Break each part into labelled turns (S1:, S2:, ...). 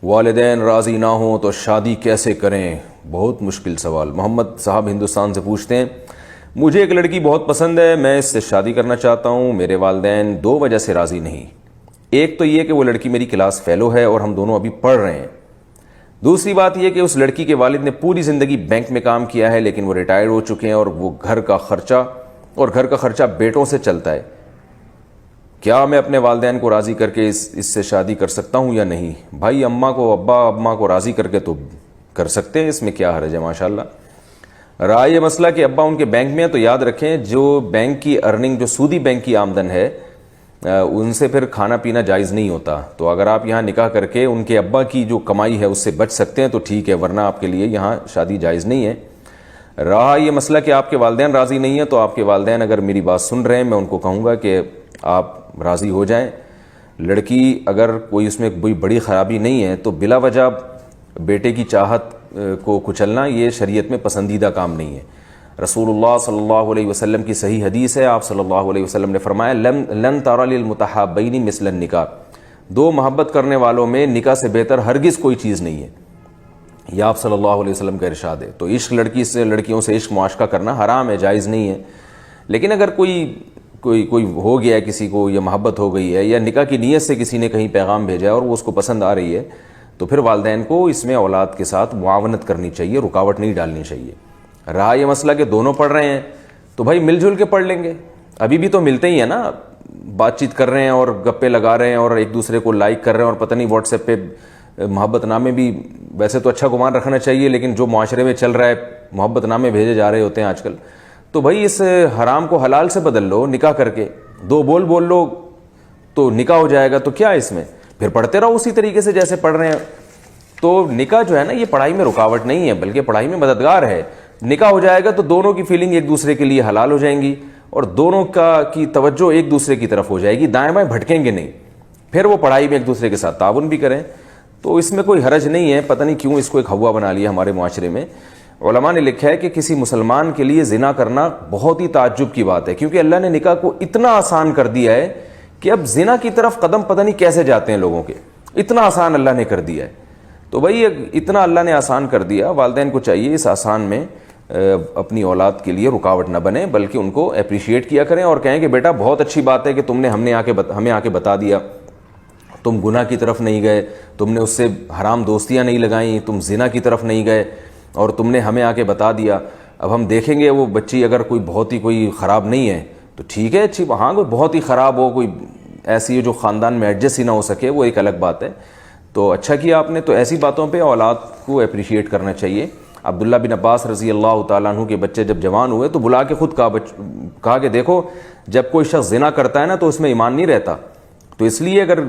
S1: والدین راضی نہ ہوں تو شادی کیسے کریں؟ بہت مشکل سوال۔ محمد صاحب ہندوستان سے پوچھتے ہیں، مجھے ایک لڑکی بہت پسند ہے، میں اس سے شادی کرنا چاہتا ہوں، میرے والدین دو وجہ سے راضی نہیں۔ ایک تو یہ کہ وہ لڑکی میری کلاس فیلو ہے اور ہم دونوں ابھی پڑھ رہے ہیں۔ دوسری بات یہ کہ اس لڑکی کے والد نے پوری زندگی بینک میں کام کیا ہے لیکن وہ ریٹائر ہو چکے ہیں اور گھر کا خرچہ بیٹوں سے چلتا ہے۔ کیا میں اپنے والدین کو راضی کر کے اس سے شادی کر سکتا ہوں یا نہیں؟ بھائی ابا کو راضی کر کے تو کر سکتے ہیں، اس میں کیا حرج ہے؟ ماشاءاللہ۔ رہا یہ مسئلہ کہ ابا ان کے بینک میں ہے تو یاد رکھیں جو بینک کی ارننگ، جو سودی بینک کی آمدن ہے، ان سے پھر کھانا پینا جائز نہیں ہوتا۔ تو اگر آپ یہاں نکاح کر کے ان کے ابا کی جو کمائی ہے اس سے بچ سکتے ہیں تو ٹھیک ہے، ورنہ آپ کے لیے یہاں شادی جائز نہیں ہے۔ رہا یہ مسئلہ کہ آپ کے والدین راضی نہیں ہیں، تو آپ کے والدین اگر میری بات سن رہے ہیں، میں ان کو کہوں گا کہ آپ راضی ہو جائیں۔ لڑکی اگر کوئی اس میں کوئی بڑی خرابی نہیں ہے تو بلا وجہ بیٹے کی چاہت کو کچلنا یہ شریعت میں پسندیدہ کام نہیں ہے۔ رسول اللہ صلی اللہ علیہ وسلم کی صحیح حدیث ہے، آپ صلی اللہ علیہ وسلم نے فرمایا لن تر للمتحابین مثل النکاح، دو محبت کرنے والوں میں نکاح سے بہتر ہرگز کوئی چیز نہیں ہے، یہ آپ صلی اللہ علیہ وسلم کا ارشاد ہے۔ تو عشق لڑکیوں سے عشق معاشقہ کرنا حرام ہے، جائز نہیں ہے۔ لیکن اگر کوئی ہو گیا ہے کسی کو، یا محبت ہو گئی ہے، یا نکاح کی نیت سے کسی نے کہیں پیغام بھیجا ہے اور وہ اس کو پسند آ رہی ہے، تو پھر والدین کو اس میں اولاد کے ساتھ معاونت کرنی چاہیے، رکاوٹ نہیں ڈالنی چاہیے۔ رہا یہ مسئلہ کہ دونوں پڑھ رہے ہیں تو بھائی مل جل کے پڑھ لیں گے، ابھی بھی تو ملتے ہی ہیں نا، بات چیت کر رہے ہیں اور گپے لگا رہے ہیں اور ایک دوسرے کو لائک کر رہے ہیں، اور پتہ نہیں واٹس ایپ پہ محبت نامے بھی، ویسے تو اچھا گمان رکھنا چاہیے لیکن جو معاشرے میں چل رہا ہے محبت نامے بھیجے جا رہے ہوتے ہیں آج کل۔ تو بھائی اس حرام کو حلال سے بدل لو، نکاح کر کے دو بول لو تو نکاح ہو جائے گا، تو کیا اس میں؟ پھر پڑھتے رہو اسی طریقے سے جیسے پڑھ رہے ہیں۔ تو نکاح جو ہے نا، یہ پڑھائی میں رکاوٹ نہیں ہے بلکہ پڑھائی میں مددگار ہے۔ نکاح ہو جائے گا تو دونوں کی فیلنگ ایک دوسرے کے لیے حلال ہو جائیں گی اور دونوں کی توجہ ایک دوسرے کی طرف ہو جائے گی، دائیں بائیں بھٹکیں گے نہیں، پھر وہ پڑھائی میں ایک دوسرے کے ساتھ تعاون بھی کریں۔ تو اس میں کوئی حرج نہیں ہے، پتہ نہیں کیوں اس کو ایک ہوا بنا لیا ہمارے معاشرے میں۔ علماء نے لکھا ہے کہ کسی مسلمان کے لیے زنا کرنا بہت ہی تعجب کی بات ہے، کیونکہ اللہ نے نکاح کو اتنا آسان کر دیا ہے کہ اب زنا کی طرف قدم پتہ نہیں کیسے جاتے ہیں لوگوں کے، اتنا آسان اللہ نے کر دیا ہے۔ تو بھائی اتنا اللہ نے آسان کر دیا، والدین کو چاہیے اس آسان میں اپنی اولاد کے لیے رکاوٹ نہ بنے بلکہ ان کو اپریشیٹ کیا کریں اور کہیں کہ بیٹا بہت اچھی بات ہے کہ تم نے ہمیں آ کے بتا دیا، تم گناہ کی طرف نہیں گئے، تم نے اس سے حرام دوستیاں نہیں لگائیں، تم زنا کی طرف نہیں گئے اور تم نے ہمیں آ کے بتا دیا۔ اب ہم دیکھیں گے وہ بچی اگر کوئی خراب نہیں ہے تو ٹھیک ہے، اچھی، ہاں کوئی بہت ہی خراب ہو، کوئی ایسی ہے جو خاندان میں ایڈجسٹ ہی نہ ہو سکے، وہ ایک الگ بات ہے۔ تو اچھا کیا آپ نے، تو ایسی باتوں پہ اولاد کو اپریشیٹ کرنا چاہیے۔ عبداللہ بن عباس رضی اللہ تعالیٰ عنہ کے بچے جب جوان ہوئے تو بلا کے خود کہا کہ دیکھو جب کوئی شخص زنا کرتا ہے نا تو اس میں ایمان نہیں رہتا، تو اس لیے اگر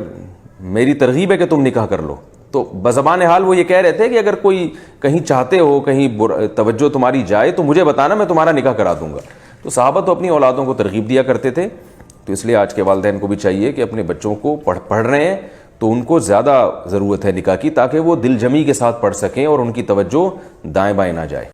S1: میری ترغیب ہے کہ تم نکاح کر لو۔ تو بزبان حال وہ یہ کہہ رہے تھے کہ اگر کوئی کہیں چاہتے ہو، کہیں توجہ تمہاری جائے تو مجھے بتانا، میں تمہارا نکاح کرا دوں گا۔ تو صحابہ تو اپنی اولادوں کو ترغیب دیا کرتے تھے، تو اس لیے آج کے والدین کو بھی چاہیے کہ اپنے بچوں کو پڑھ رہے ہیں تو ان کو زیادہ ضرورت ہے نکاح کی، تاکہ وہ دل جمی کے ساتھ پڑھ سکیں اور ان کی توجہ دائیں بائیں نہ جائے۔